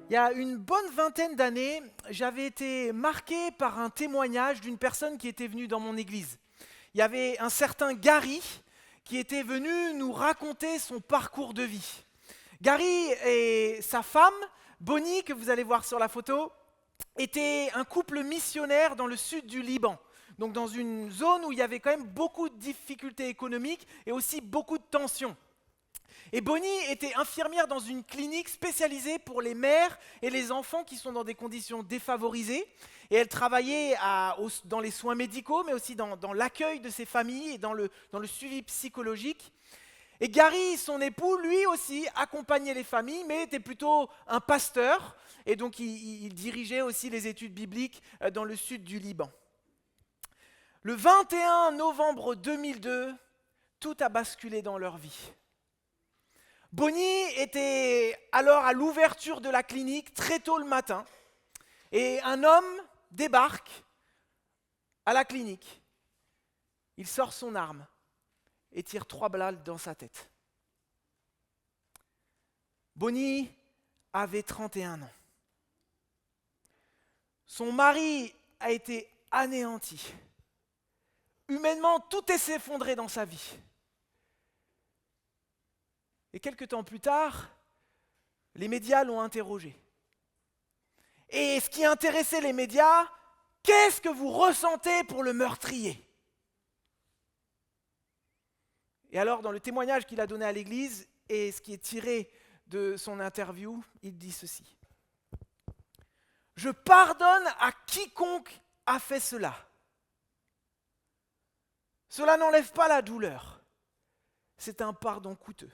Il y a une bonne vingtaine d'années, j'avais été marqué par un témoignage d'une personne qui était venue dans mon église. Il y avait un certain Gary qui était venu nous raconter son parcours de vie. Gary et sa femme, Bonnie, que vous allez voir sur la photo, étaient un couple missionnaire dans le sud du Liban. Donc dans une zone où il y avait quand même beaucoup de difficultés économiques et aussi beaucoup de tensions. Et Bonnie était infirmière dans une clinique spécialisée pour les mères et les enfants qui sont dans des conditions défavorisées. Et elle travaillait dans les soins médicaux, mais aussi dans l'accueil de ces familles et dans le suivi psychologique. Et Gary, son époux, lui aussi accompagnait les familles, mais était plutôt un pasteur. Et donc il dirigeait aussi les études bibliques dans le sud du Liban. Le 21 novembre 2002, tout a basculé dans leur vie. Bonnie était alors à l'ouverture de la clinique très tôt le matin et un homme débarque à la clinique. Il sort son arme et tire 3 balles dans sa tête. Bonnie avait 31 ans. Son mari a été anéanti. Humainement, tout est s'effondré dans sa vie. Et quelques temps plus tard, les médias l'ont interrogé. Et ce qui intéressait les médias, qu'est-ce que vous ressentez pour le meurtrier ? Et alors, dans le témoignage qu'il a donné à l'Église, et ce qui est tiré de son interview, il dit ceci. Je pardonne à quiconque a fait cela. Cela n'enlève pas la douleur. C'est un pardon coûteux.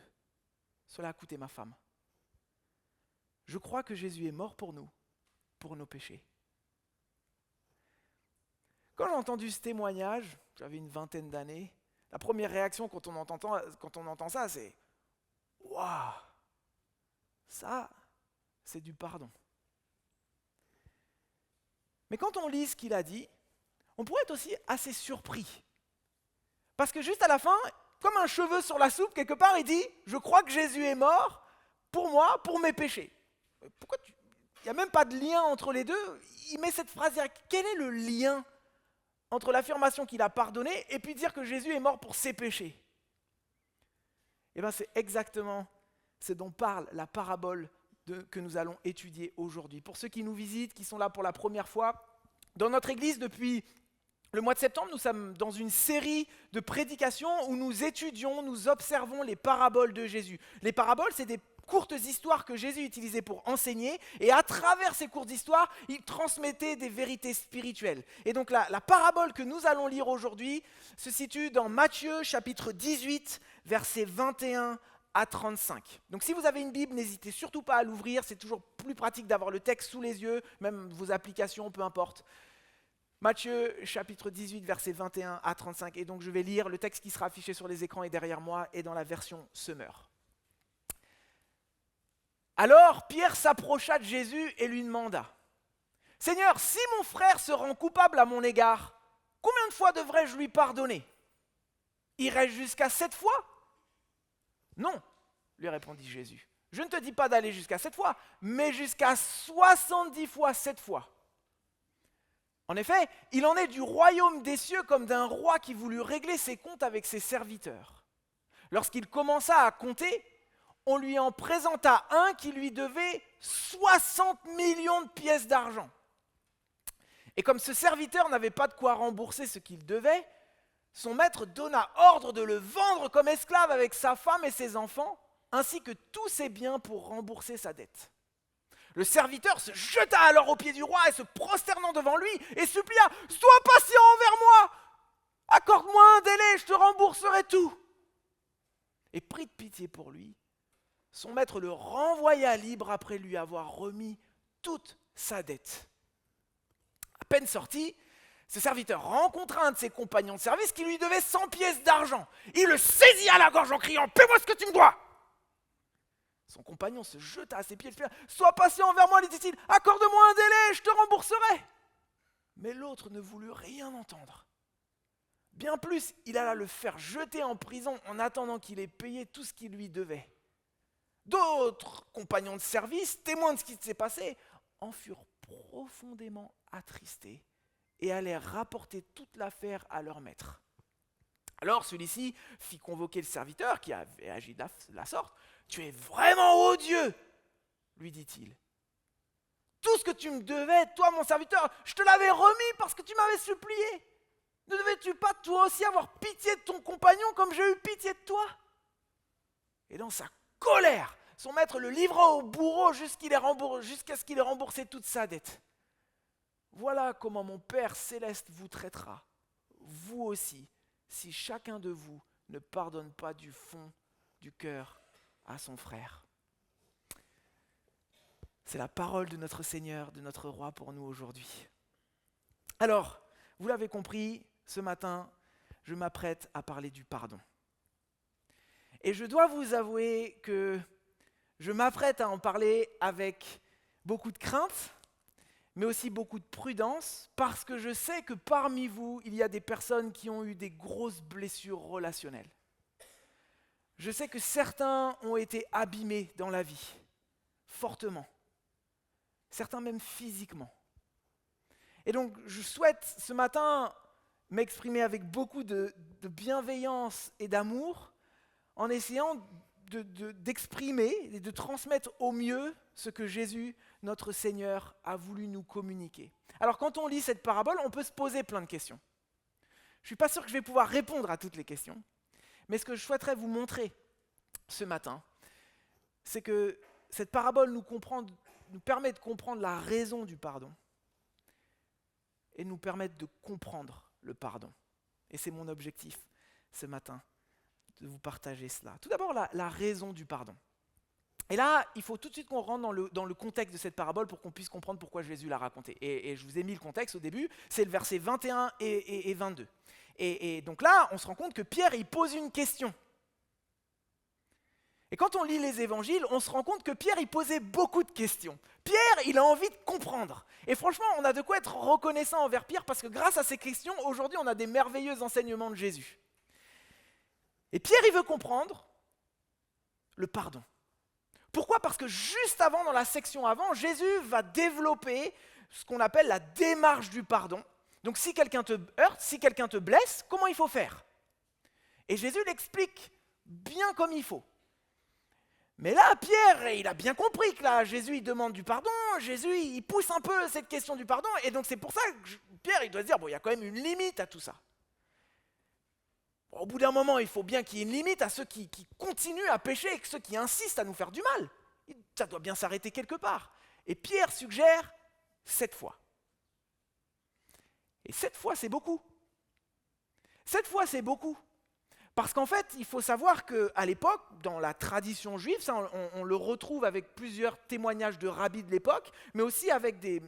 Cela a coûté ma femme. Je crois que Jésus est mort pour nous, pour nos péchés. Quand j'ai entendu ce témoignage, j'avais une vingtaine d'années, la première réaction quand on entend ça, c'est « Waouh, ça, c'est du pardon ». Mais quand on lit ce qu'il a dit, on pourrait être aussi assez surpris. Parce que juste à la fin, comme un cheveu sur la soupe, quelque part, il dit « Je crois que Jésus est mort pour moi, pour mes péchés ». Il n'y a même pas de lien entre les deux. Il met cette phrase direct. Quel est le lien entre l'affirmation qu'il a pardonné et puis dire que Jésus est mort pour ses péchés ? Eh bien, c'est exactement ce dont parle la parabole que nous allons étudier aujourd'hui. Pour ceux qui nous visitent, qui sont là pour la première fois, dans notre église depuis le mois de septembre, nous sommes dans une série de prédications où nous étudions, nous observons les paraboles de Jésus. Les paraboles, c'est des courtes histoires que Jésus utilisait pour enseigner, et à travers ces courtes histoires, il transmettait des vérités spirituelles. Et donc la parabole que nous allons lire aujourd'hui se situe dans Matthieu chapitre 18, versets 21 à 35. Donc si vous avez une Bible, n'hésitez surtout pas à l'ouvrir, c'est toujours plus pratique d'avoir le texte sous les yeux, même vos applications, peu importe. Matthieu chapitre 18, versets 21 à 35. Et donc je vais lire le texte qui sera affiché sur les écrans et derrière moi et dans la version Semeur. Alors Pierre s'approcha de Jésus et lui demanda « Seigneur, si mon frère se rend coupable à mon égard, combien de fois devrais-je lui pardonner ? Irai-je jusqu'à 7 fois ?» « Non, lui répondit Jésus. Je ne te dis pas d'aller jusqu'à 7 fois, mais jusqu'à 70 fois 7 fois. En effet, il en est du royaume des cieux comme d'un roi qui voulut régler ses comptes avec ses serviteurs. Lorsqu'il commença à compter, on lui en présenta un qui lui devait 60 millions de pièces d'argent. Et comme ce serviteur n'avait pas de quoi rembourser ce qu'il devait, son maître donna ordre de le vendre comme esclave avec sa femme et ses enfants, ainsi que tous ses biens pour rembourser sa dette. Le serviteur se jeta alors aux pieds du roi et se prosternant devant lui et supplia « Sois patient envers moi, accorde-moi un délai, je te rembourserai tout. » Et pris de pitié pour lui, son maître le renvoya libre après lui avoir remis toute sa dette. À peine sorti, ce serviteur rencontra un de ses compagnons de service qui lui devait 100 pièces d'argent. Il le saisit à la gorge en criant « Paie-moi ce que tu me dois !» Son compagnon se jeta à ses pieds. « Sois patient envers moi, lui dit-il, accorde-moi un délai, je te rembourserai. » Mais l'autre ne voulut rien entendre. Bien plus, il alla le faire jeter en prison en attendant qu'il ait payé tout ce qu'il lui devait. D'autres compagnons de service, témoins de ce qui s'est passé, en furent profondément attristés et allèrent rapporter toute l'affaire à leur maître. Alors celui-ci fit convoquer le serviteur qui avait agi de la sorte. « Tu es vraiment odieux !» lui dit-il. « Tout ce que tu me devais, toi mon serviteur, je te l'avais remis parce que tu m'avais supplié. Ne devais-tu pas toi aussi avoir pitié de ton compagnon comme j'ai eu pitié de toi ?» Et dans sa colère, son maître le livra au bourreau jusqu'à ce qu'il ait remboursé toute sa dette. Voilà comment mon Père céleste vous traitera, vous aussi, si chacun de vous ne pardonne pas du fond du cœur à son frère. C'est la parole de notre Seigneur, de notre Roi pour nous aujourd'hui. Alors, vous l'avez compris, ce matin, je m'apprête à parler du pardon. Et je dois vous avouer que je m'apprête à en parler avec beaucoup de crainte, mais aussi beaucoup de prudence, parce que je sais que parmi vous, il y a des personnes qui ont eu des grosses blessures relationnelles. Je sais que certains ont été abîmés dans la vie, fortement, certains même physiquement. Et donc, je souhaite ce matin m'exprimer avec beaucoup de bienveillance et d'amour, en essayant d'exprimer et de transmettre au mieux ce que Jésus, notre Seigneur, a voulu nous communiquer. Alors quand on lit cette parabole, on peut se poser plein de questions. Je ne suis pas sûr que je vais pouvoir répondre à toutes les questions, mais ce que je souhaiterais vous montrer ce matin, c'est que cette parabole nous permet de comprendre la raison du pardon et nous permettre de comprendre le pardon. Et c'est mon objectif ce matin, de vous partager cela. Tout d'abord, la raison du pardon. Et là, il faut tout de suite qu'on rentre dans le contexte de cette parabole pour qu'on puisse comprendre pourquoi Jésus l'a raconté. Et je vous ai mis le contexte au début, c'est le verset 21 et 22. Et donc là, on se rend compte que Pierre, il pose une question. Et quand on lit les évangiles, on se rend compte que Pierre, il posait beaucoup de questions. Pierre, il a envie de comprendre. Et franchement, on a de quoi être reconnaissant envers Pierre, parce que grâce à ces questions, aujourd'hui, on a des merveilleux enseignements de Jésus. Et Pierre, il veut comprendre le pardon. Pourquoi ? Parce que juste avant, dans la section avant, Jésus va développer ce qu'on appelle la démarche du pardon. Donc si quelqu'un te heurte, si quelqu'un te blesse, comment il faut faire ? Et Jésus l'explique bien comme il faut. Mais là, Pierre, il a bien compris que là, Jésus, il demande du pardon, Jésus, il pousse un peu cette question du pardon, et donc c'est pour ça que Pierre, il doit se dire, bon, il y a quand même une limite à tout ça. Au bout d'un moment, il faut bien qu'il y ait une limite à ceux qui continuent à pécher et ceux qui insistent à nous faire du mal. Ça doit bien s'arrêter quelque part. Et Pierre suggère 7 fois. Et 7 fois, c'est beaucoup. 7 fois, c'est beaucoup. Parce qu'en fait, il faut savoir qu'à l'époque, dans la tradition juive, ça, on le retrouve avec plusieurs témoignages de rabbis de l'époque, mais aussi avec des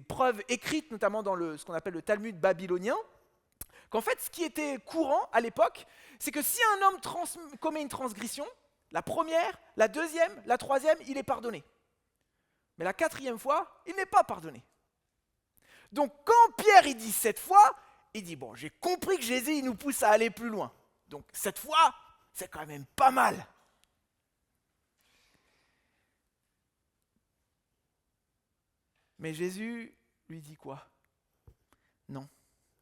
preuves écrites, notamment dans ce qu'on appelle le Talmud babylonien, qu'en fait, ce qui était courant à l'époque, c'est que si un homme commet une transgression, la première, la deuxième, la troisième, il est pardonné. Mais la 4e fois, il n'est pas pardonné. Donc quand Pierre il dit 7 fois, il dit, bon, j'ai compris que Jésus il nous pousse à aller plus loin. Donc 7 fois, c'est quand même pas mal. Mais Jésus lui dit quoi ? Non.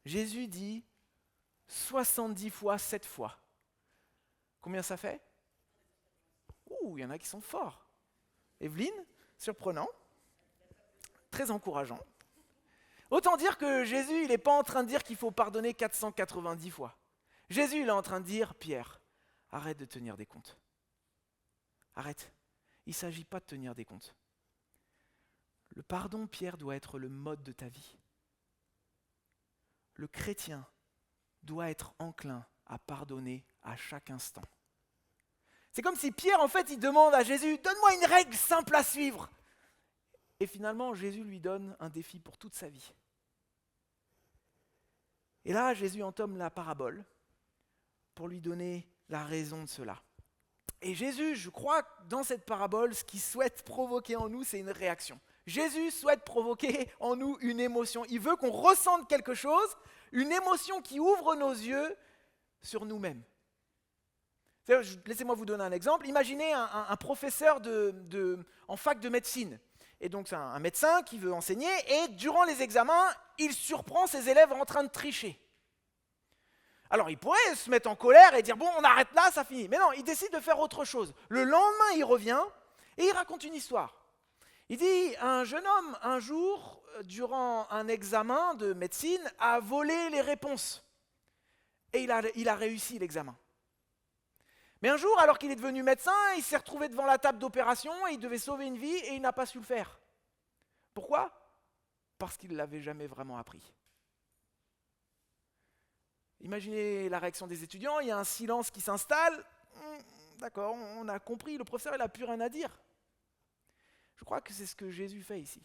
Jésus dit 70 fois 7 fois. Combien ça fait ? Ouh, il y en a qui sont forts. Evelyne, surprenant, très encourageant. Autant dire que Jésus, il n'est pas en train de dire qu'il faut pardonner 490 fois. Jésus, il est en train de dire, Pierre, arrête de tenir des comptes. Arrête. Il ne s'agit pas de tenir des comptes. Le pardon, Pierre, doit être le mode de ta vie. Le chrétien doit être enclin à pardonner à chaque instant. C'est comme si Pierre, en fait, il demande à Jésus, donne-moi une règle simple à suivre. Et finalement, Jésus lui donne un défi pour toute sa vie. Et là, Jésus entame la parabole pour lui donner la raison de cela. Et Jésus, je crois, dans cette parabole, ce qu'il souhaite provoquer en nous, c'est une réaction. Jésus souhaite provoquer en nous une émotion. Il veut qu'on ressente quelque chose, une émotion qui ouvre nos yeux sur nous-mêmes. Vous D'ailleurs, laissez-moi vous donner un exemple. Imaginez un professeur en fac de médecine. Et donc c'est un médecin qui veut enseigner et durant les examens, il surprend ses élèves en train de tricher. Alors il pourrait se mettre en colère et dire bon, on arrête là, ça finit. Mais non, il décide de faire autre chose. Le lendemain, il revient et il raconte une histoire. Il dit un jeune homme, un jour, durant un examen de médecine, a volé les réponses. Et il a réussi l'examen. Mais un jour, alors qu'il est devenu médecin, il s'est retrouvé devant la table d'opération et il devait sauver une vie et il n'a pas su le faire. Pourquoi ? Parce qu'il ne l'avait jamais vraiment appris. Imaginez la réaction des étudiants, il y a un silence qui s'installe. D'accord, on a compris, le professeur n'a plus rien à dire. Je crois que c'est ce que Jésus fait ici.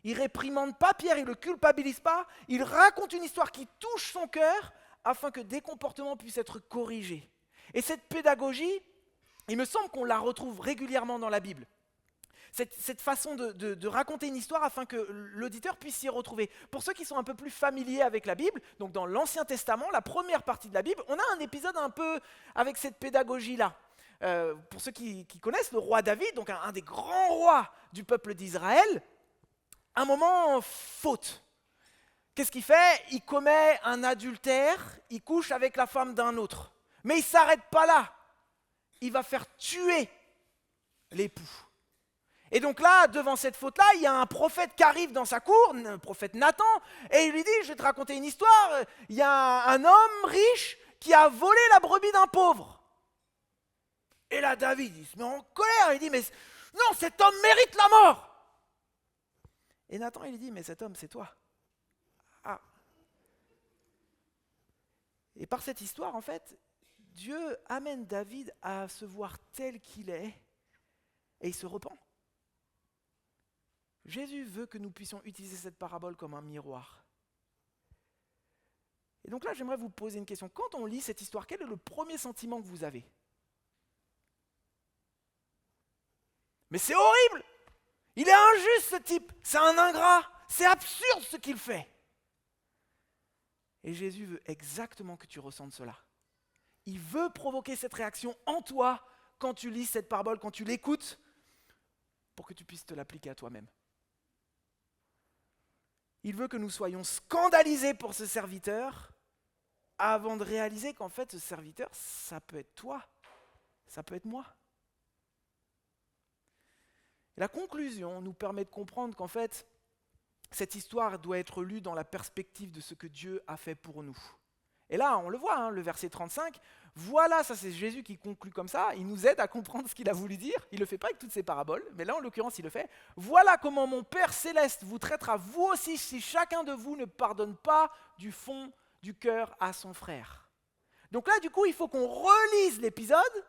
Il ne réprimande pas Pierre, il ne le culpabilise pas, il raconte une histoire qui touche son cœur afin que des comportements puissent être corrigés. Et cette pédagogie, il me semble qu'on la retrouve régulièrement dans la Bible. Cette façon de raconter une histoire afin que l'auditeur puisse s'y retrouver. Pour ceux qui sont un peu plus familiers avec la Bible, donc dans l'Ancien Testament, la première partie de la Bible, on a un épisode un peu avec cette pédagogie-là. Pour ceux qui connaissent, le roi David, donc un des grands rois du peuple d'Israël, un moment faute. Qu'est-ce qu'il fait ? Il commet un adultère, il couche avec la femme d'un autre. Mais il ne s'arrête pas là. Il va faire tuer l'époux. Et donc là, devant cette faute-là, il y a un prophète qui arrive dans sa cour, le prophète Nathan, et il lui dit, je vais te raconter une histoire, il y a un homme riche qui a volé la brebis d'un pauvre. Et là, David, il se met en colère, il dit, mais non, cet homme mérite la mort. Et Nathan, il lui dit, mais cet homme, c'est toi. Ah. Et par cette histoire, en fait, Dieu amène David à se voir tel qu'il est, et il se repent. Jésus veut que nous puissions utiliser cette parabole comme un miroir. Et donc là, j'aimerais vous poser une question. Quand on lit cette histoire, quel est le premier sentiment que vous avez ? Mais c'est horrible ! Il est injuste ce type, c'est un ingrat, c'est absurde ce qu'il fait. Et Jésus veut exactement que tu ressentes cela. Il veut provoquer cette réaction en toi quand tu lis cette parabole, quand tu l'écoutes, pour que tu puisses te l'appliquer à toi-même. Il veut que nous soyons scandalisés pour ce serviteur avant de réaliser qu'en fait, ce serviteur, ça peut être toi, ça peut être moi. La conclusion nous permet de comprendre qu'en fait, cette histoire doit être lue dans la perspective de ce que Dieu a fait pour nous. Et là, on le voit, le verset 35, voilà, ça c'est Jésus qui conclut comme ça, il nous aide à comprendre ce qu'il a voulu dire, il ne le fait pas avec toutes ses paraboles, mais là en l'occurrence il le fait. Voilà comment mon Père Céleste vous traitera vous aussi si chacun de vous ne pardonne pas du fond du cœur à son frère. Donc là du coup il faut qu'on relise l'épisode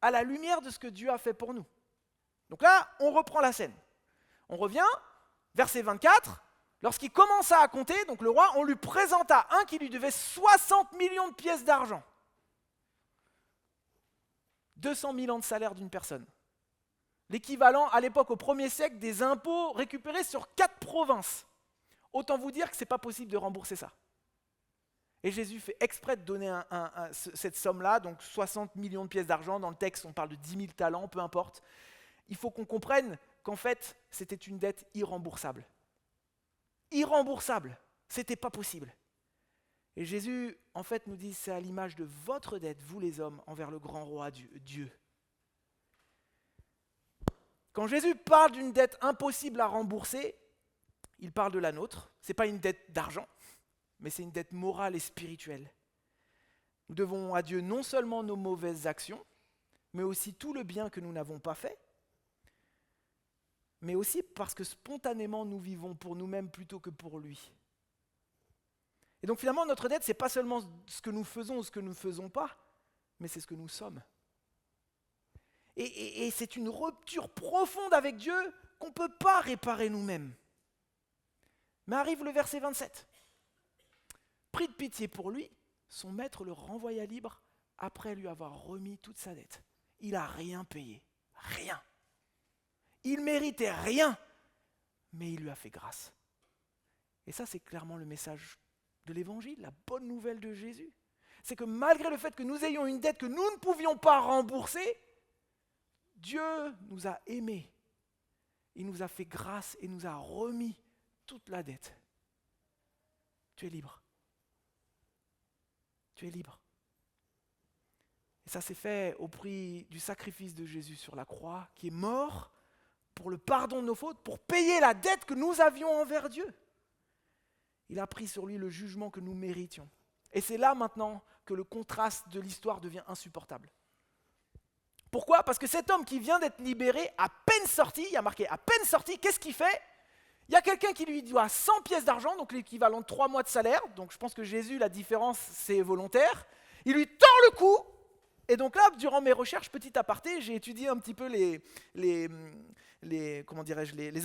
à la lumière de ce que Dieu a fait pour nous. Donc là on reprend la scène. On revient, verset 24, lorsqu'il commença à compter, donc le roi, on lui présenta un qui lui devait 60 millions de pièces d'argent. 200 000 ans de salaire d'une personne. L'équivalent à l'époque au 1er siècle des impôts récupérés sur 4 provinces. Autant vous dire que ce n'est pas possible de rembourser ça. Et Jésus fait exprès de donner cette somme-là, donc 60 millions de pièces d'argent. Dans le texte, on parle de 10 000 talents, peu importe. Il faut qu'on comprenne qu'en fait, c'était une dette irremboursable. Irremboursable, c'était pas possible. Et Jésus, en fait, nous dit, c'est à l'image de votre dette, vous les hommes, envers le grand roi Dieu. Quand Jésus parle d'une dette impossible à rembourser, il parle de la nôtre. Ce n'est pas une dette d'argent, mais c'est une dette morale et spirituelle. Nous devons à Dieu non seulement nos mauvaises actions, mais aussi tout le bien que nous n'avons pas fait, mais aussi parce que spontanément nous vivons pour nous-mêmes plutôt que pour lui. Et donc finalement, notre dette, ce n'est pas seulement ce que nous faisons ou ce que nous ne faisons pas, mais c'est ce que nous sommes. Et c'est une rupture profonde avec Dieu qu'on ne peut pas réparer nous-mêmes. Mais arrive le verset 27. Pris de pitié pour lui, son maître le renvoya libre après lui avoir remis toute sa dette. Il n'a rien payé, rien. Il méritait rien, mais il lui a fait grâce. Et ça, c'est clairement le message de l'évangile, la bonne nouvelle de Jésus. c'est que malgré le fait que nous ayons une dette que nous ne pouvions pas rembourser, Dieu nous a aimés. Il nous a fait grâce et nous a remis toute la dette. Tu es libre. Tu es libre. Et ça s'est fait au prix du sacrifice de Jésus sur la croix, qui est mort pour le pardon de nos fautes, pour payer la dette que nous avions envers Dieu. Il a pris sur lui le jugement que nous méritions. Et c'est là maintenant que le contraste de l'histoire devient insupportable. Pourquoi ? Parce que cet homme qui vient d'être libéré, à peine sorti, il y a marqué à peine sorti, qu'est-ce qu'il fait ? Il y a quelqu'un qui lui doit 100 pièces d'argent, donc l'équivalent de 3 mois de salaire. Donc je pense que Jésus, la différence, c'est volontaire. Il lui tord le cou. Et donc là, durant mes recherches, petit aparté, j'ai étudié un petit peu les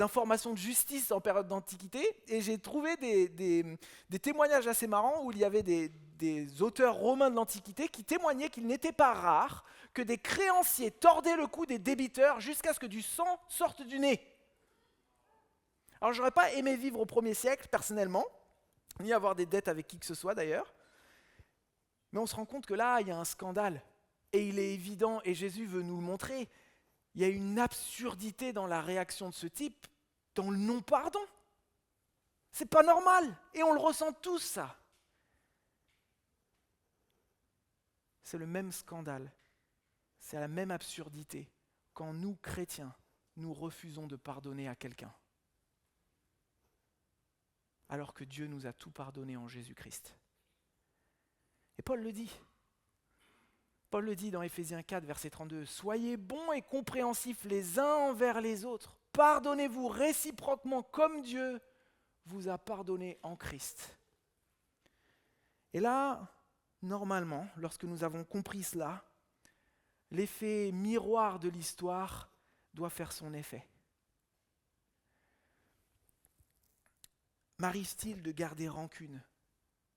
informations de justice en période d'Antiquité. Et j'ai trouvé des témoignages assez marrants où il y avait des auteurs romains de l'Antiquité qui témoignaient qu'il n'était pas rare que des créanciers tordaient le cou des débiteurs jusqu'à ce que du sang sorte du nez. Alors, j'aurais pas aimé vivre au 1er siècle, personnellement, ni avoir des dettes avec qui que ce soit d'ailleurs. Mais on se rend compte que là, il y a un scandale. Et il est évident, et Jésus veut nous le montrer, il y a une absurdité dans la réaction de ce type, dans le non-pardon. C'est pas normal, et on le ressent tous, ça. C'est le même scandale, c'est la même absurdité quand nous, chrétiens, nous refusons de pardonner à quelqu'un. Alors que Dieu nous a tout pardonné en Jésus-Christ. Et Paul le dit. Paul le dit dans Éphésiens 4, verset 32. « Soyez bons et compréhensifs les uns envers les autres. Pardonnez-vous réciproquement comme Dieu vous a pardonné en Christ. » Et là, normalement, lorsque nous avons compris cela, l'effet miroir de l'histoire doit faire son effet. M'arrive-t-il de garder rancune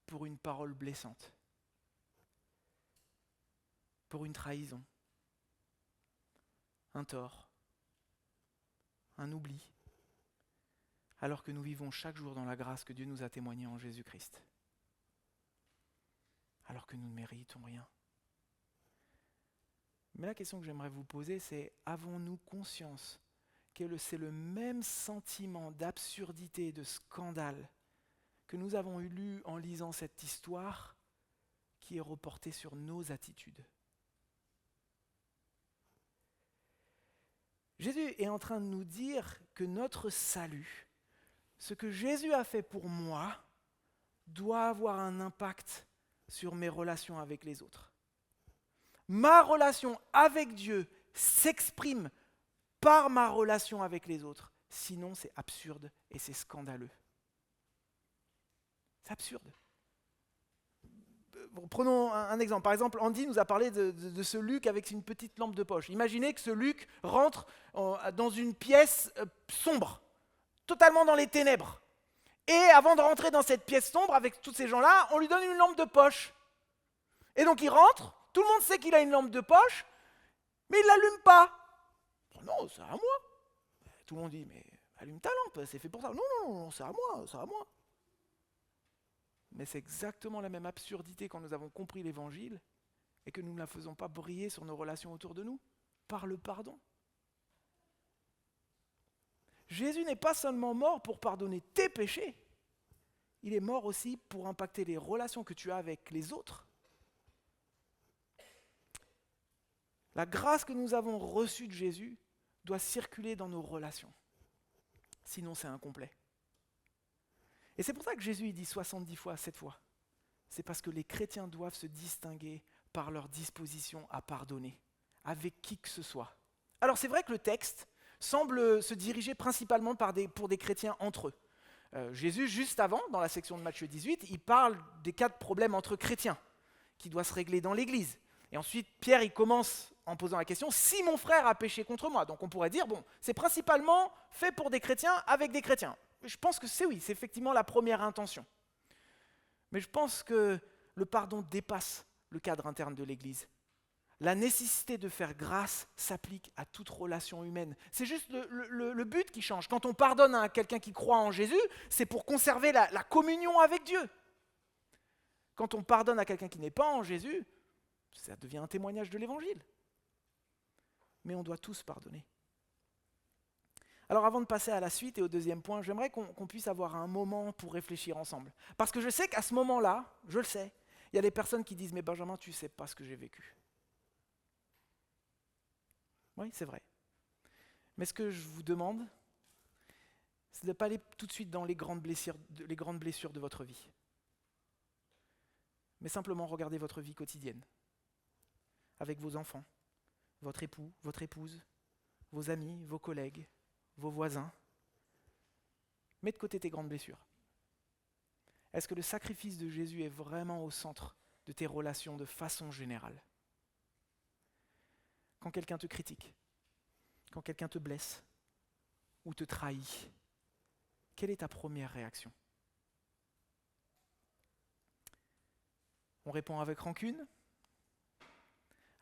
pour une parole blessante ? Pour une trahison, un tort, un oubli, alors que nous vivons chaque jour dans la grâce que Dieu nous a témoignée en Jésus-Christ, alors que nous ne méritons rien. Mais la question que j'aimerais vous poser, c'est avons-nous conscience que c'est le même sentiment d'absurdité et de scandale que nous avons eu en lisant cette histoire qui est reporté sur nos attitudes ? Jésus est en train de nous dire que notre salut, ce que Jésus a fait pour moi, doit avoir un impact sur mes relations avec les autres. Ma relation avec Dieu s'exprime par ma relation avec les autres. Sinon, c'est absurde et c'est scandaleux. C'est absurde. Bon, prenons un exemple. Par exemple, Andy nous a parlé de ce Luc avec une petite lampe de poche. Imaginez que ce Luc rentre dans une pièce sombre, totalement dans les ténèbres. Et avant de rentrer dans cette pièce sombre avec tous ces gens-là, on lui donne une lampe de poche. Et donc il rentre, tout le monde sait qu'il a une lampe de poche, mais il ne l'allume pas. Oh non, c'est à moi. Tout le monde dit, mais allume ta lampe, c'est fait pour ça. Non, c'est à moi. Mais c'est exactement la même absurdité quand nous avons compris l'Évangile et que nous ne la faisons pas briller sur nos relations autour de nous, par le pardon. Jésus n'est pas seulement mort pour pardonner tes péchés, il est mort aussi pour impacter les relations que tu as avec les autres. La grâce que nous avons reçue de Jésus doit circuler dans nos relations. Sinon, c'est incomplet. Et c'est pour ça que Jésus dit 70 fois, 7 fois. C'est parce que les chrétiens doivent se distinguer par leur disposition à pardonner, avec qui que ce soit. Alors c'est vrai que le texte semble se diriger principalement pour des chrétiens entre eux. Jésus, juste avant, dans la section de Matthieu 18, il parle des cas de problèmes entre chrétiens, qui doivent se régler dans l'Église. Et ensuite, Pierre, il commence en posant la question, si mon frère a péché contre moi. Donc on pourrait dire, bon, c'est principalement fait pour des chrétiens avec des chrétiens. Je pense que c'est effectivement la première intention. Mais je pense que le pardon dépasse le cadre interne de l'Église. La nécessité de faire grâce s'applique à toute relation humaine. C'est juste le but qui change. Quand on pardonne à quelqu'un qui croit en Jésus, c'est pour conserver la communion avec Dieu. Quand on pardonne à quelqu'un qui n'est pas en Jésus, ça devient un témoignage de l'Évangile. Mais on doit tous pardonner. Alors avant de passer à la suite et au deuxième point, j'aimerais qu'on puisse avoir un moment pour réfléchir ensemble. Parce que je sais qu'à ce moment-là, je le sais, il y a des personnes qui disent « Mais Benjamin, tu ne sais pas ce que j'ai vécu. » Oui, c'est vrai. Mais ce que je vous demande, c'est de ne pas aller tout de suite dans les grandes blessures de votre vie. Mais simplement regarder votre vie quotidienne, avec vos enfants, votre époux, votre épouse, vos amis, vos collègues, vos voisins. Mets de côté tes grandes blessures. Est-ce que le sacrifice de Jésus est vraiment au centre de tes relations de façon générale ? Quand quelqu'un te critique, quand quelqu'un te blesse ou te trahit, quelle est ta première réaction ? On répond avec rancune,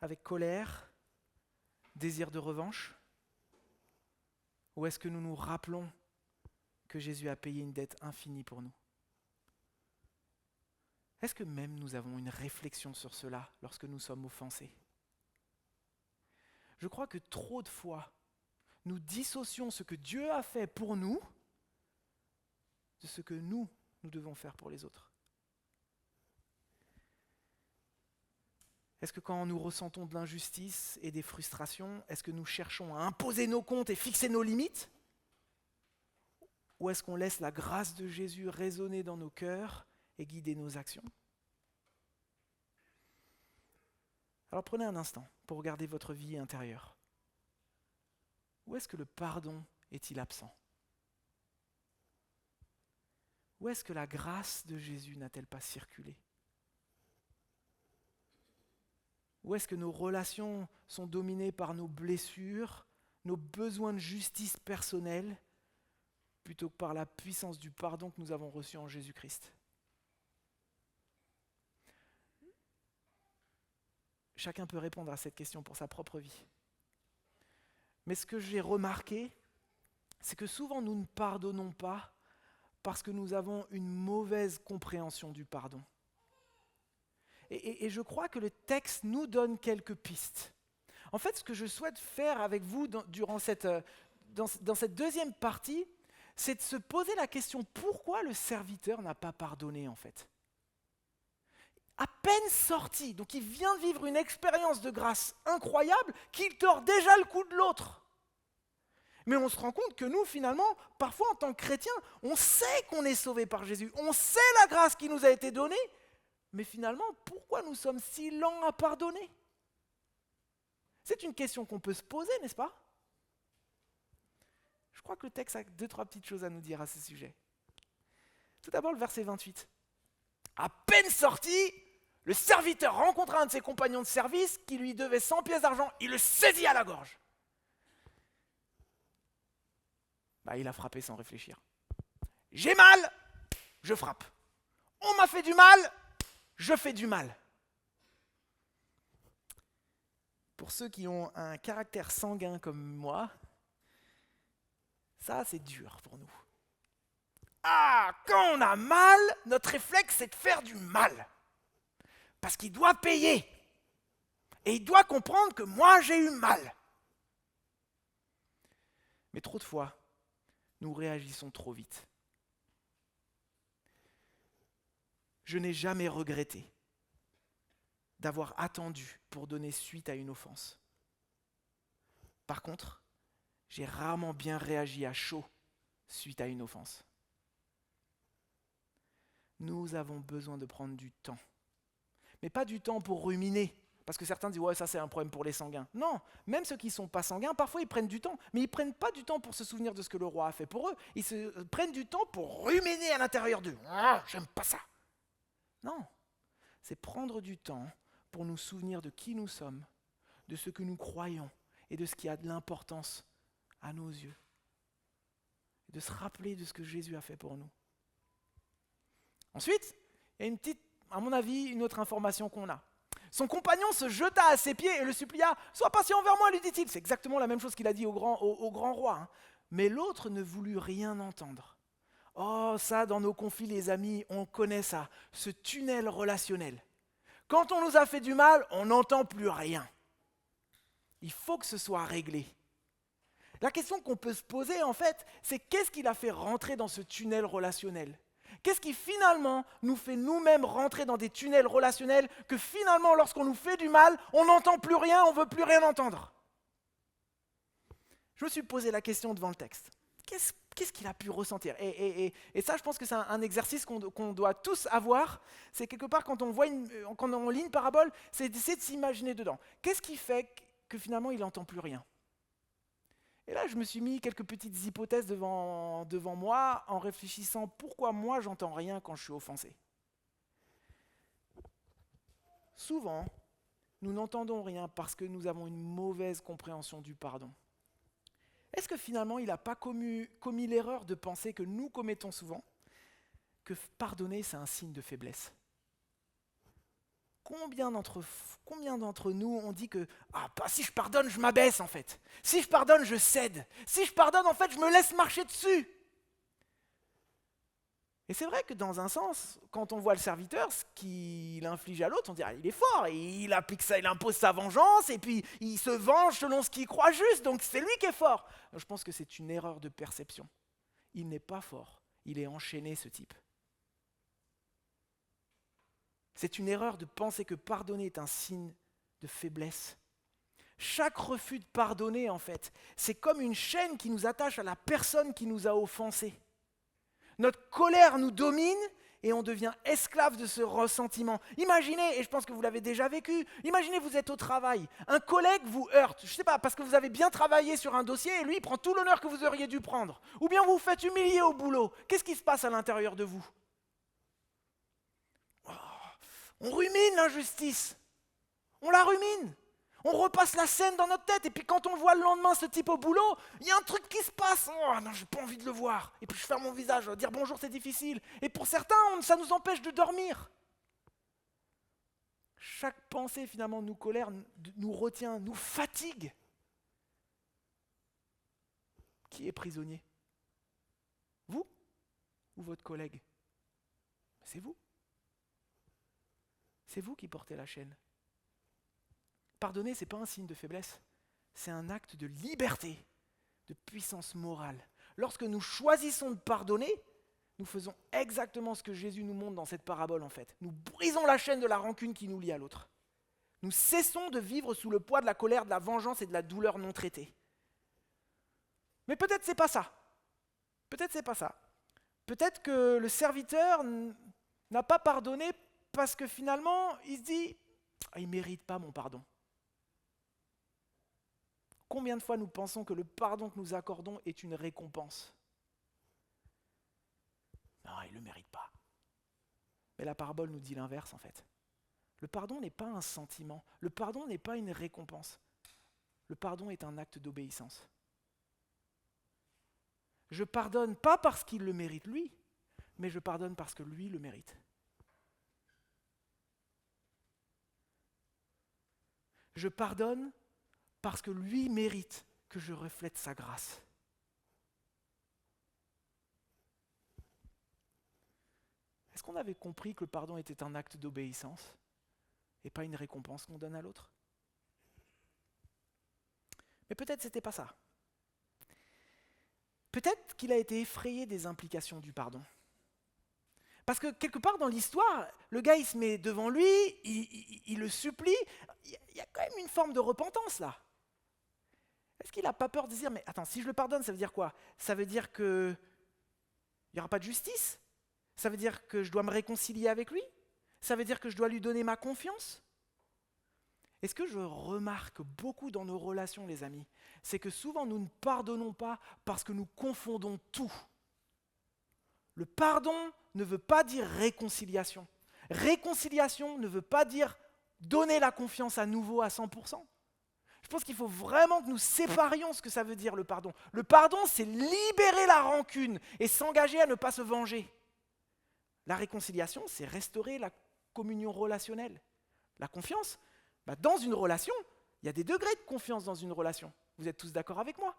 avec colère, désir de revanche ? Ou est-ce que nous nous rappelons que Jésus a payé une dette infinie pour nous ? Est-ce que même nous avons une réflexion sur cela lorsque nous sommes offensés ? Je crois que trop de fois, nous dissocions ce que Dieu a fait pour nous de ce que nous devons faire pour les autres. Est-ce que quand nous ressentons de l'injustice et des frustrations, est-ce que nous cherchons à imposer nos comptes et fixer nos limites ? Ou est-ce qu'on laisse la grâce de Jésus résonner dans nos cœurs et guider nos actions ? Alors prenez un instant pour regarder votre vie intérieure. Où est-ce que le pardon est-il absent ? Où est-ce que la grâce de Jésus n'a-t-elle pas circulé ? Où est-ce que nos relations sont dominées par nos blessures, nos besoins de justice personnelle, plutôt que par la puissance du pardon que nous avons reçu en Jésus-Christ ? Chacun peut répondre à cette question pour sa propre vie. Mais ce que j'ai remarqué, c'est que souvent nous ne pardonnons pas parce que nous avons une mauvaise compréhension du pardon. Et je crois que le texte nous donne quelques pistes. En fait, ce que je souhaite faire avec vous dans cette deuxième partie, c'est de se poser la question pourquoi le serviteur n'a pas pardonné en fait. À peine sorti, donc il vient de vivre une expérience de grâce incroyable, qu'il tord déjà le cou de l'autre. Mais on se rend compte que nous, finalement, parfois en tant que chrétiens, on sait qu'on est sauvé par Jésus, on sait la grâce qui nous a été donnée, mais finalement, pourquoi nous sommes si lents à pardonner ? C'est une question qu'on peut se poser, n'est-ce pas ? Je crois que le texte a 2-3 petites choses à nous dire à ce sujet. Tout d'abord, le verset 28. À peine sorti, le serviteur rencontra un de ses compagnons de service qui lui devait 100 pièces d'argent. Il le saisit à la gorge. Il a frappé sans réfléchir. J'ai mal, je frappe. On m'a fait du mal, je fais du mal. Pour ceux qui ont un caractère sanguin comme moi, ça c'est dur pour nous. Ah, quand on a mal, notre réflexe c'est de faire du mal. Parce qu'il doit payer. Et il doit comprendre que moi j'ai eu mal. Mais trop de fois, nous réagissons trop vite. Je n'ai jamais regretté d'avoir attendu pour donner suite à une offense. Par contre, j'ai rarement bien réagi à chaud suite à une offense. Nous avons besoin de prendre du temps. Mais pas du temps pour ruminer. Parce que certains disent « ouais, ça c'est un problème pour les sanguins ». Non, même ceux qui ne sont pas sanguins, parfois ils prennent du temps. Mais ils ne prennent pas du temps pour se souvenir de ce que le roi a fait pour eux. Ils prennent du temps pour ruminer à l'intérieur d'eux. « Ah, j'aime pas ça ». Non, c'est prendre du temps pour nous souvenir de qui nous sommes, de ce que nous croyons et de ce qui a de l'importance à nos yeux. De se rappeler de ce que Jésus a fait pour nous. Ensuite, il y a à mon avis, une autre information qu'on a. Son compagnon se jeta à ses pieds et le supplia « Sois patient envers moi », lui dit-il. C'est exactement la même chose qu'il a dit au grand roi. Mais l'autre ne voulut rien entendre. Oh, ça, dans nos conflits, les amis, on connaît ça, ce tunnel relationnel. Quand on nous a fait du mal, on n'entend plus rien. Il faut que ce soit réglé. La question qu'on peut se poser, en fait, c'est qu'est-ce qui l'a fait rentrer dans ce tunnel relationnel ? Qu'est-ce qui finalement nous fait nous-mêmes rentrer dans des tunnels relationnels que finalement, lorsqu'on nous fait du mal, on n'entend plus rien, on ne veut plus rien entendre ? Je me suis posé la question devant le texte. Qu'est-ce qu'il a pu ressentir ? Et ça, je pense que c'est un exercice qu'on doit tous avoir. C'est quelque part, quand on lit une parabole, c'est d'essayer de s'imaginer dedans. Qu'est-ce qui fait que finalement, il n'entend plus rien ? Et là, je me suis mis quelques petites hypothèses devant moi en réfléchissant pourquoi moi, j'entends rien quand je suis offensé. Souvent, nous n'entendons rien parce que nous avons une mauvaise compréhension du pardon. Est-ce que finalement, il n'a pas commis l'erreur de penser que nous commettons souvent, que pardonner, c'est un signe de faiblesse ? Combien d'entre nous ont dit que si je pardonne, je m'abaisse en fait. Si je pardonne, je cède. Si je pardonne, en fait, je me laisse marcher dessus. Et c'est vrai que dans un sens, quand on voit le serviteur, ce qu'il inflige à l'autre, on dit il est fort, et il applique ça, il impose sa vengeance, et puis il se venge selon ce qu'il croit juste, donc c'est lui qui est fort. Je pense que c'est une erreur de perception. Il n'est pas fort, il est enchaîné ce type. C'est une erreur de penser que pardonner est un signe de faiblesse. Chaque refus de pardonner, en fait, c'est comme une chaîne qui nous attache à la personne qui nous a offensés. Notre colère nous domine et on devient esclave de ce ressentiment. Imaginez, et je pense que vous l'avez déjà vécu, imaginez vous êtes au travail, un collègue vous heurte, je ne sais pas, parce que vous avez bien travaillé sur un dossier et lui il prend tout l'honneur que vous auriez dû prendre. Ou bien vous vous faites humilier au boulot. Qu'est-ce qui se passe à l'intérieur de vous ? On rumine l'injustice. On la rumine. On repasse la scène dans notre tête. Et puis quand on le voit le lendemain, ce type au boulot, il y a un truc qui se passe. Oh non, j'ai pas envie de le voir. Et puis je ferme mon visage. Dire bonjour, c'est difficile. Et pour certains, ça nous empêche de dormir. Chaque pensée finalement nous colère, nous retient, nous fatigue. Qui est prisonnier ? Vous ou votre collègue ? C'est vous. C'est vous qui portez la chaîne. Pardonner, ce n'est pas un signe de faiblesse, c'est un acte de liberté, de puissance morale. Lorsque nous choisissons de pardonner, nous faisons exactement ce que Jésus nous montre dans cette parabole en fait. Nous brisons la chaîne de la rancune qui nous lie à l'autre. Nous cessons de vivre sous le poids de la colère, de la vengeance et de la douleur non traitée. Mais peut-être c'est pas ça. Peut-être que le serviteur n'a pas pardonné parce que finalement, il se dit « il ne mérite pas mon pardon ». Combien de fois nous pensons que le pardon que nous accordons est une récompense ? Non, il ne le mérite pas. Mais la parabole nous dit l'inverse en fait. Le pardon n'est pas un sentiment, le pardon n'est pas une récompense. Le pardon est un acte d'obéissance. Je pardonne pas parce qu'il le mérite lui, mais je pardonne parce que lui le mérite. Je pardonne parce que lui mérite que je reflète sa grâce. Est-ce qu'on avait compris que le pardon était un acte d'obéissance et pas une récompense qu'on donne à l'autre ? Mais peut-être c'était pas ça. Peut-être qu'il a été effrayé des implications du pardon. Parce que quelque part dans l'histoire, le gars il se met devant lui, il le supplie, il y a quand même une forme de repentance là. Est-ce qu'il n'a pas peur de se dire, mais attends, si je le pardonne, ça veut dire quoi ? Ça veut dire qu'il n'y aura pas de justice ? Ça veut dire que je dois me réconcilier avec lui ? Ça veut dire que je dois lui donner ma confiance ? Et ce que je remarque beaucoup dans nos relations, les amis, c'est que souvent nous ne pardonnons pas parce que nous confondons tout. Le pardon ne veut pas dire réconciliation. Réconciliation ne veut pas dire donner la confiance à nouveau à 100%. Je pense qu'il faut vraiment que nous séparions ce que ça veut dire le pardon. Le pardon, c'est libérer la rancune et s'engager à ne pas se venger. La réconciliation, c'est restaurer la communion relationnelle. La confiance, dans une relation, il y a des degrés de confiance dans une relation. Vous êtes tous d'accord avec moi ?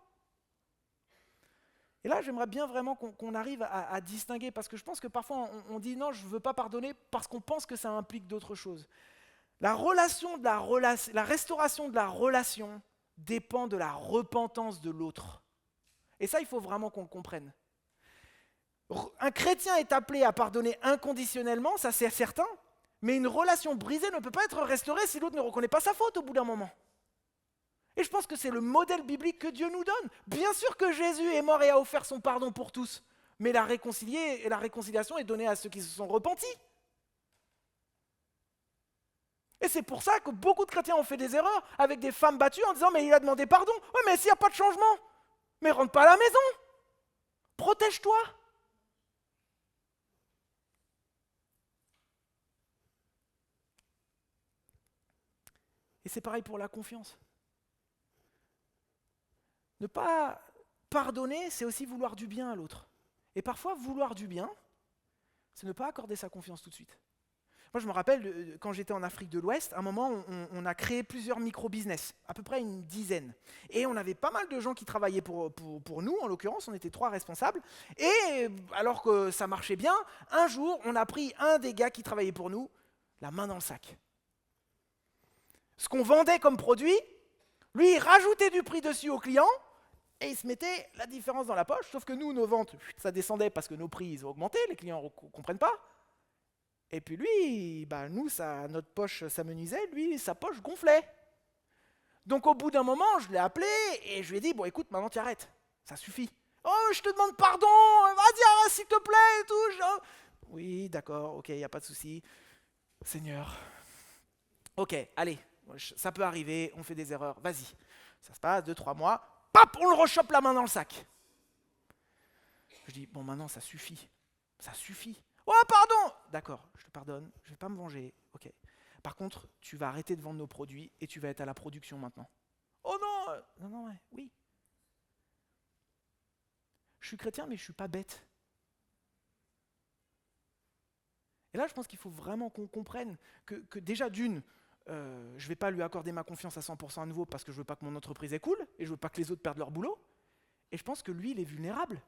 Et là, j'aimerais bien vraiment qu'on arrive à distinguer, parce que je pense que parfois on dit non, je ne veux pas pardonner parce qu'on pense que ça implique d'autres choses. La restauration de la relation dépend de la repentance de l'autre. Et ça, il faut vraiment qu'on le comprenne. Un chrétien est appelé à pardonner inconditionnellement, ça c'est certain, mais une relation brisée ne peut pas être restaurée si l'autre ne reconnaît pas sa faute au bout d'un moment. Et je pense que c'est le modèle biblique que Dieu nous donne. Bien sûr que Jésus est mort et a offert son pardon pour tous, mais la réconciliation est donnée à ceux qui se sont repentis. Et c'est pour ça que beaucoup de chrétiens ont fait des erreurs avec des femmes battues en disant « mais il a demandé pardon ». Oui, mais s'il n'y a pas de changement, mais rentre pas à la maison. Protège-toi. Et c'est pareil pour la confiance. Ne pas pardonner, c'est aussi vouloir du bien à l'autre. Et parfois, vouloir du bien, c'est ne pas accorder sa confiance tout de suite. Moi, je me rappelle, quand j'étais en Afrique de l'Ouest, à un moment, on a créé plusieurs micro-business, à peu près une dizaine. Et on avait pas mal de gens qui travaillaient pour nous, en l'occurrence, on était 3 responsables. Et alors que ça marchait bien, un jour, on a pris un des gars qui travaillait pour nous, la main dans le sac. Ce qu'on vendait comme produit, lui, il rajoutait du prix dessus aux clients, et il se mettait la différence dans la poche, sauf que nous, nos ventes, ça descendait parce que nos prix ils ont augmenté, les clients ne comprennent pas. Et puis lui, nous, notre poche s'amenuisait, lui, sa poche gonflait. Donc au bout d'un moment, je l'ai appelé et je lui ai dit, bon écoute, maintenant tu arrêtes, ça suffit. Oh, je te demande pardon, vas-y, arrête s'il te plaît et tout. Oui, d'accord, ok, il n'y a pas de souci. Seigneur, ok, allez, ça peut arriver, on fait des erreurs, vas-y. Ça se passe 2-3 mois, pap, on le rechoppe la main dans le sac. Je dis, bon maintenant ça suffit, ça suffit. Oh pardon, d'accord, je te pardonne, je ne vais pas me venger, ok. Par contre, tu vas arrêter de vendre nos produits et tu vas être à la production maintenant. Oh non, non, ouais, oui. Je suis chrétien mais je ne suis pas bête. Et là je pense qu'il faut vraiment qu'on comprenne que déjà d'une, je ne vais pas lui accorder ma confiance à 100% à nouveau parce que je ne veux pas que mon entreprise est cool et je ne veux pas que les autres perdent leur boulot. Et je pense que lui, il est vulnérable.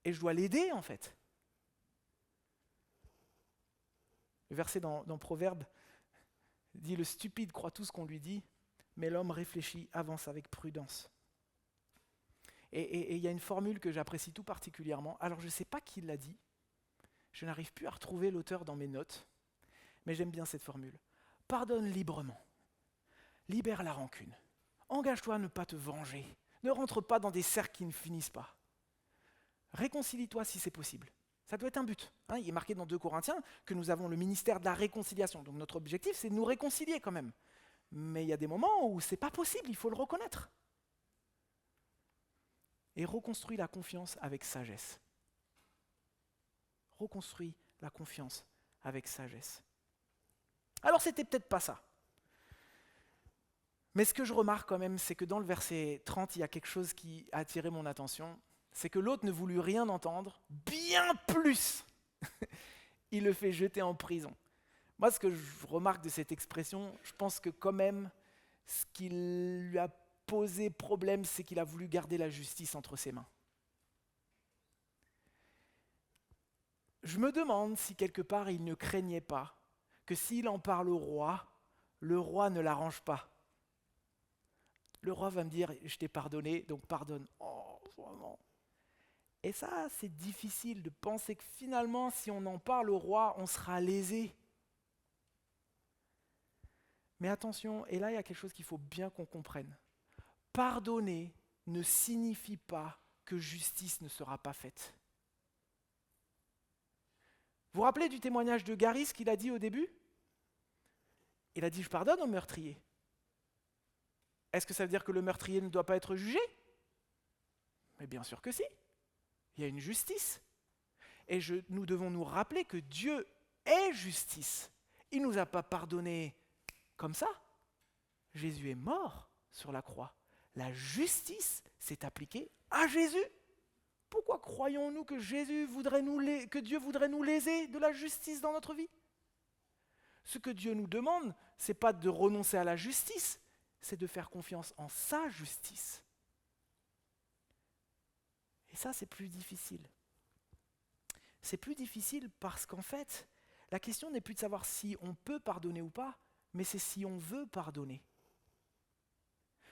Et je dois l'aider en fait. Le verset dans Proverbe dit « Le stupide croit tout ce qu'on lui dit, mais l'homme réfléchi, avance avec prudence. » Et il y a une formule que j'apprécie tout particulièrement. Alors je ne sais pas qui l'a dit, je n'arrive plus à retrouver l'auteur dans mes notes, mais j'aime bien cette formule. Pardonne librement, libère la rancune, engage-toi à ne pas te venger, ne rentre pas dans des cercles qui ne finissent pas. Réconcilie-toi si c'est possible. Ça doit être un but. Il est marqué dans 2 Corinthiens que nous avons le ministère de la réconciliation. Donc notre objectif, c'est de nous réconcilier quand même. Mais il y a des moments où ce n'est pas possible, il faut le reconnaître. Et reconstruis la confiance avec sagesse. Reconstruis la confiance avec sagesse. Alors c'était peut-être pas ça. Mais ce que je remarque quand même, c'est que dans le verset 30, il y a quelque chose qui a attiré mon attention. C'est que l'autre ne voulut rien entendre, bien plus, il le fait jeter en prison. Moi, ce que je remarque de cette expression, je pense que quand même, ce qui lui a posé problème, c'est qu'il a voulu garder la justice entre ses mains. Je me demande si quelque part il ne craignait pas que s'il en parle au roi, le roi ne l'arrange pas. Le roi va me dire, je t'ai pardonné, donc pardonne. Oh, vraiment. Et ça, c'est difficile de penser que finalement, si on en parle au roi, on sera lésé. Mais attention, et là, il y a quelque chose qu'il faut bien qu'on comprenne. Pardonner ne signifie pas que justice ne sera pas faite. Vous vous rappelez du témoignage de Gary, ce qu'il a dit au début ? Il a dit, je pardonne au meurtrier. Est-ce que ça veut dire que le meurtrier ne doit pas être jugé ? Mais bien sûr que si. Il y a une justice. Et nous devons nous rappeler que Dieu est justice. Il ne nous a pas pardonné comme ça. Jésus est mort sur la croix. La justice s'est appliquée à Jésus. Pourquoi croyons-nous que que Dieu voudrait nous léser de la justice dans notre vie ? Ce que Dieu nous demande, ce n'est pas de renoncer à la justice, c'est de faire confiance en sa justice. Et ça, c'est plus difficile. C'est plus difficile parce qu'en fait, la question n'est plus de savoir si on peut pardonner ou pas, mais c'est si on veut pardonner.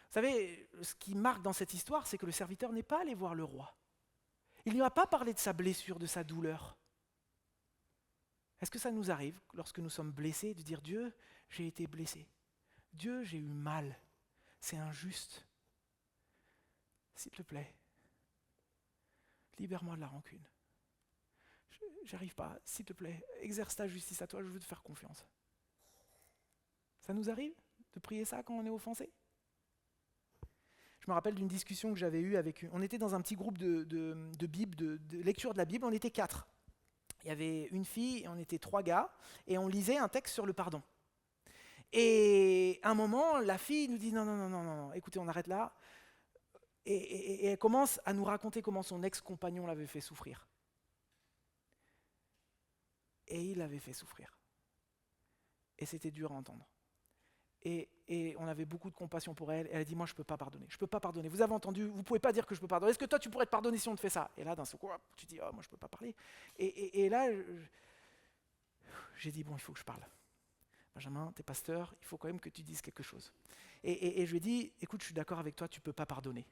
Vous savez, ce qui marque dans cette histoire, c'est que le serviteur n'est pas allé voir le roi. Il ne lui a pas parlé de sa blessure, de sa douleur. Est-ce que ça nous arrive, lorsque nous sommes blessés, de dire « Dieu, j'ai été blessé. Dieu, j'ai eu mal. C'est injuste. S'il te plaît, libère-moi de la rancune. J'arrive pas. S'il te plaît, exerce ta justice à toi, je veux te faire confiance. » Ça nous arrive de prier ça quand on est offensé? Je me rappelle d'une discussion que j'avais eue avec... On était dans un petit groupe de Bible, de lecture de la Bible, on était 4. Il y avait une fille, et on était 3 gars, et on lisait un texte sur le pardon. Et à un moment, la fille nous dit non, écoutez, on arrête là. Et elle commence à nous raconter comment son ex-compagnon l'avait fait souffrir. Et il l'avait fait souffrir. Et c'était dur à entendre. Et on avait beaucoup de compassion pour elle. Et elle a dit, moi je ne peux pas pardonner. Je ne peux pas pardonner. Vous avez entendu, vous ne pouvez pas dire que je peux pardonner. Est-ce que toi tu pourrais te pardonner si on te fait ça? Et là d'un seul coup, tu dis, oh, moi je ne peux pas parler. Et là, j'ai dit, bon, il faut que je parle. Benjamin, t'es pasteur, il faut quand même que tu dises quelque chose. Et je lui ai dit, écoute, je suis d'accord avec toi, tu ne peux pas pardonner.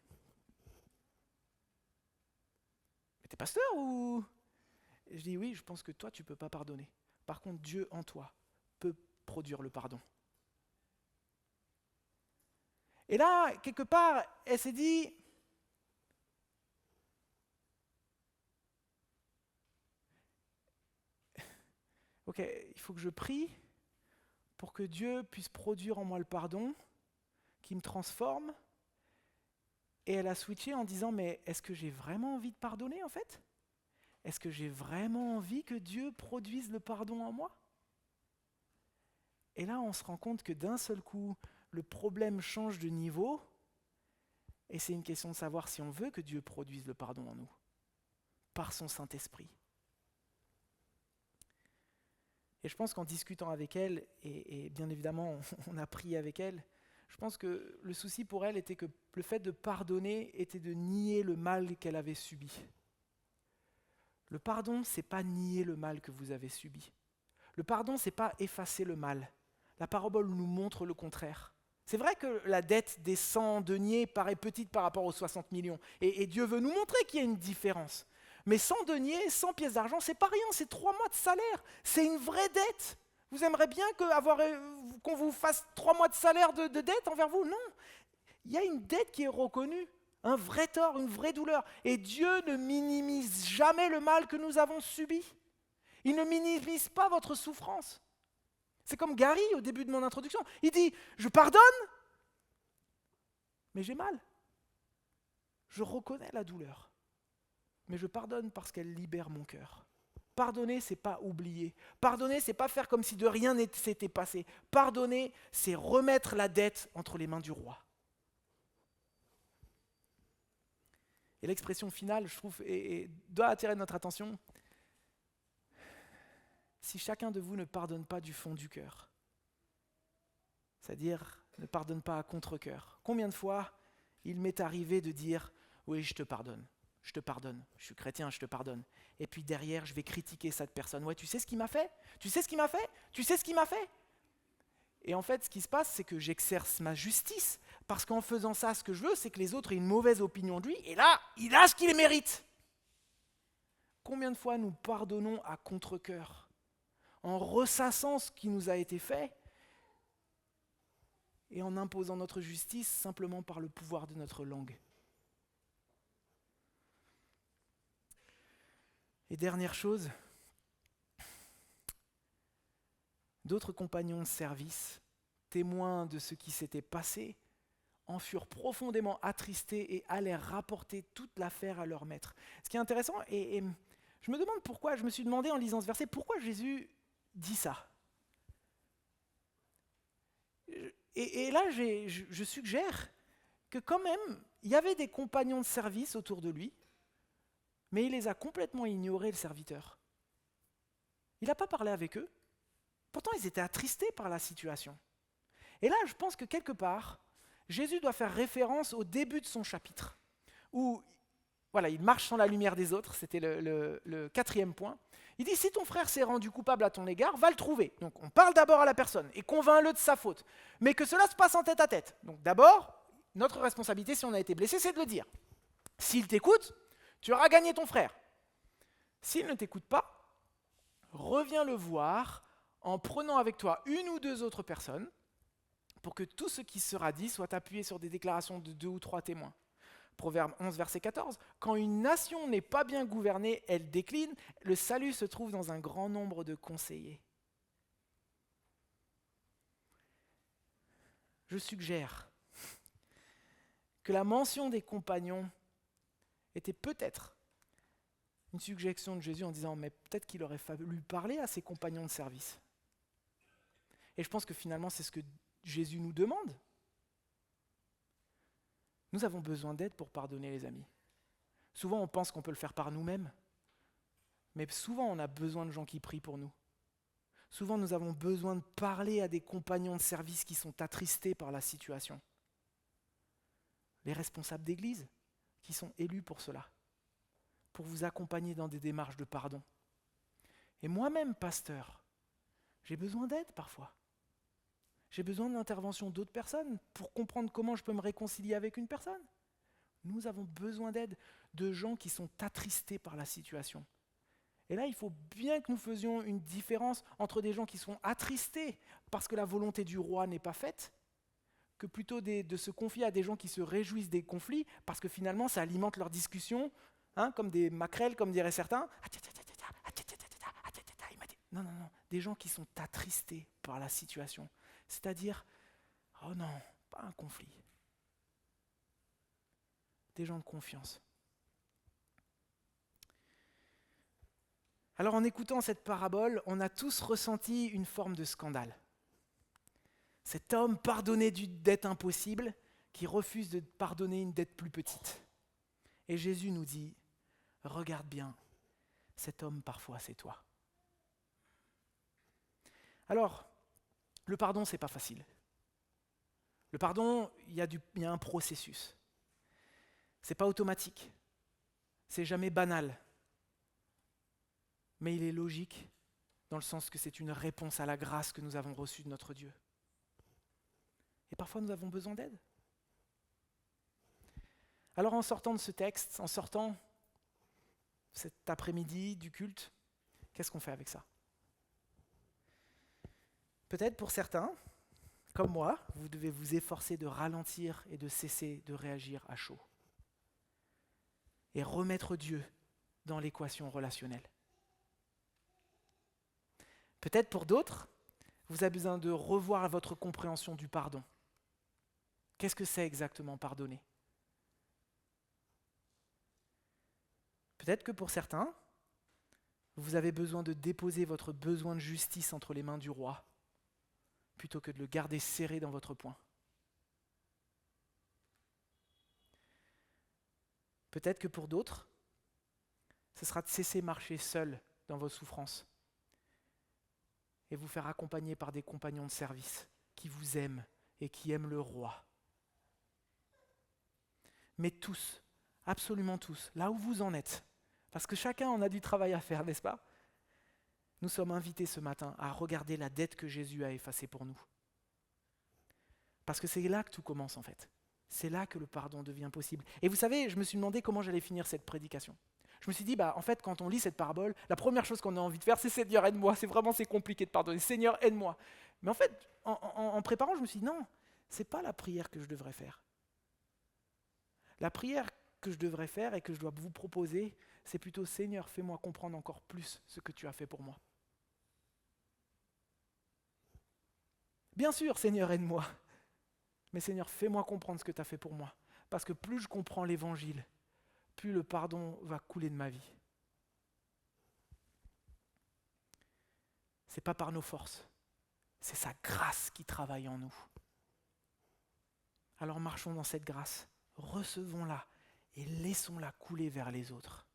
Mais t'es pasteur ou... Et je dis, oui, je pense que toi, tu ne peux pas pardonner. Par contre, Dieu en toi peut produire le pardon. Et là, quelque part, elle s'est dit, ok, il faut que je prie pour que Dieu puisse produire en moi le pardon, qui me transforme. Et elle a switché en disant, mais est-ce que j'ai vraiment envie de pardonner en fait? Est-ce que j'ai vraiment envie que Dieu produise le pardon en moi? Et là, on se rend compte que d'un seul coup, le problème change de niveau, et c'est une question de savoir si on veut que Dieu produise le pardon en nous, par son Saint-Esprit. Et je pense qu'en discutant avec elle, et bien évidemment on a prié avec elle, je pense que le souci pour elle était que le fait de pardonner était de nier le mal qu'elle avait subi. Le pardon, c'est pas nier le mal que vous avez subi. Le pardon, c'est pas effacer le mal. La parabole nous montre le contraire. C'est vrai que la dette des 100 deniers paraît petite par rapport aux 60 millions. Et Dieu veut nous montrer qu'il y a une différence. Mais 100 deniers, 100 pièces d'argent, c'est pas rien, c'est 3 mois de salaire. C'est une vraie dette. Vous aimeriez bien qu'on vous fasse 3 mois de salaire de dette envers vous? Non. Il y a une dette qui est reconnue. Un vrai tort, une vraie douleur. Et Dieu ne minimise jamais le mal que nous avons subi. Il ne minimise pas votre souffrance. C'est comme Gary au début de mon introduction. Il dit, je pardonne, mais j'ai mal. Je reconnais la douleur, mais je pardonne parce qu'elle libère mon cœur. Pardonner, c'est pas oublier. Pardonner, c'est pas faire comme si de rien s'était passé. Pardonner, c'est remettre la dette entre les mains du roi. Et l'expression finale, je trouve, doit attirer notre attention. Si chacun de vous ne pardonne pas du fond du cœur, c'est-à-dire ne pardonne pas à contre-cœur, combien de fois il m'est arrivé de dire « oui, je te pardonne, je suis chrétien, je te pardonne ». Et puis derrière, je vais critiquer cette personne. « Ouais, tu sais ce qu'il m'a fait? Tu sais ce qu'il m'a fait? Tu sais ce qu'il m'a fait ?» Et en fait, ce qui se passe, c'est que j'exerce ma justice, parce qu'en faisant ça, ce que je veux, c'est que les autres aient une mauvaise opinion de lui, et là, il a ce qu'il mérite. Combien de fois nous pardonnons à contre-cœur, en ressassant ce qui nous a été fait et en imposant notre justice simplement par le pouvoir de notre langue. Et dernière chose, d'autres compagnons de service, témoins de ce qui s'était passé, en furent profondément attristés et allèrent rapporter toute l'affaire à leur maître. Ce qui est intéressant, et je me demande pourquoi, je me suis demandé en lisant ce verset, pourquoi Jésus dit ça. Et là, je suggère que quand même, il y avait des compagnons de service autour de lui, mais il les a complètement ignorés, le serviteur. Il n'a pas parlé avec eux. Pourtant, ils étaient attristés par la situation. Et là, je pense que quelque part, Jésus doit faire référence au début de son chapitre, où Voilà, il marche sans la lumière des autres, c'était le quatrième point. Il dit, si ton frère s'est rendu coupable à ton égard, va le trouver. Donc on parle d'abord à la personne et convainc-le de sa faute. Mais que cela se passe en tête à tête. Donc d'abord, notre responsabilité, si on a été blessé, c'est de le dire. S'il t'écoute, tu auras gagné ton frère. S'il ne t'écoute pas, reviens le voir en prenant avec toi une ou deux autres personnes pour que tout ce qui sera dit soit appuyé sur des déclarations de 2 ou 3 témoins. Proverbe 11, verset 14. Quand une nation n'est pas bien gouvernée, elle décline. Le salut se trouve dans un grand nombre de conseillers. Je suggère que la mention des compagnons était peut-être une suggestion de Jésus en disant, mais peut-être qu'il aurait fallu parler à ses compagnons de service. Et je pense que finalement, c'est ce que Jésus nous demande. Nous avons besoin d'aide pour pardonner, les amis. Souvent, on pense qu'on peut le faire par nous-mêmes, mais souvent, on a besoin de gens qui prient pour nous. Souvent, nous avons besoin de parler à des compagnons de service qui sont attristés par la situation. Les responsables d'église qui sont élus pour cela, pour vous accompagner dans des démarches de pardon. Et moi-même, pasteur, j'ai besoin d'aide parfois. J'ai besoin de l'intervention d'autres personnes pour comprendre comment je peux me réconcilier avec une personne. Nous avons besoin d'aide de gens qui sont attristés par la situation. Et là, il faut bien que nous faisions une différence entre des gens qui sont attristés parce que la volonté du roi n'est pas faite, que plutôt de se confier à des gens qui se réjouissent des conflits parce que finalement, ça alimente leur discussion, comme des maquerelles, comme diraient certains. Non, des gens qui sont attristés par la situation. C'est-à-dire, oh non, pas un conflit. Des gens de confiance. Alors en écoutant cette parabole, on a tous ressenti une forme de scandale. Cet homme pardonné d'une dette impossible qui refuse de pardonner une dette plus petite. Et Jésus nous dit, regarde bien, cet homme parfois c'est toi. Alors, le pardon, c'est pas facile. Le pardon, il y a un processus. C'est pas automatique. C'est jamais banal. Mais il est logique dans le sens que c'est une réponse à la grâce que nous avons reçue de notre Dieu. Et parfois, nous avons besoin d'aide. Alors, en sortant de ce texte, en sortant cet après-midi du culte, qu'est-ce qu'on fait avec ça ? Peut-être pour certains, comme moi, vous devez vous efforcer de ralentir et de cesser de réagir à chaud. Et remettre Dieu dans l'équation relationnelle. Peut-être pour d'autres, vous avez besoin de revoir votre compréhension du pardon. Qu'est-ce que c'est exactement pardonner ? Peut-être que pour certains, vous avez besoin de déposer votre besoin de justice entre les mains du roi, plutôt que de le garder serré dans votre poing. Peut-être que pour d'autres, ce sera de cesser de marcher seul dans vos souffrances et vous faire accompagner par des compagnons de service qui vous aiment et qui aiment le roi. Mais tous, absolument tous, là où vous en êtes, parce que chacun en a du travail à faire, n'est-ce pas ? Nous sommes invités ce matin à regarder la dette que Jésus a effacée pour nous. Parce que c'est là que tout commence en fait. C'est là que le pardon devient possible. Et vous savez, je me suis demandé comment j'allais finir cette prédication. Je me suis dit, en fait, quand on lit cette parabole, la première chose qu'on a envie de faire, c'est Seigneur, aide-moi. C'est compliqué de pardonner. Seigneur, aide-moi. Mais en fait, en préparant, je me suis dit, non, c'est pas la prière que je devrais faire. La prière que je devrais faire et que je dois vous proposer, c'est plutôt, Seigneur, fais-moi comprendre encore plus ce que tu as fait pour moi. Bien sûr, Seigneur, aide-moi. Mais Seigneur, fais-moi comprendre ce que tu as fait pour moi. Parce que plus je comprends l'évangile, plus le pardon va couler de ma vie. Ce n'est pas par nos forces, c'est sa grâce qui travaille en nous. Alors marchons dans cette grâce, recevons-la et laissons-la couler vers les autres.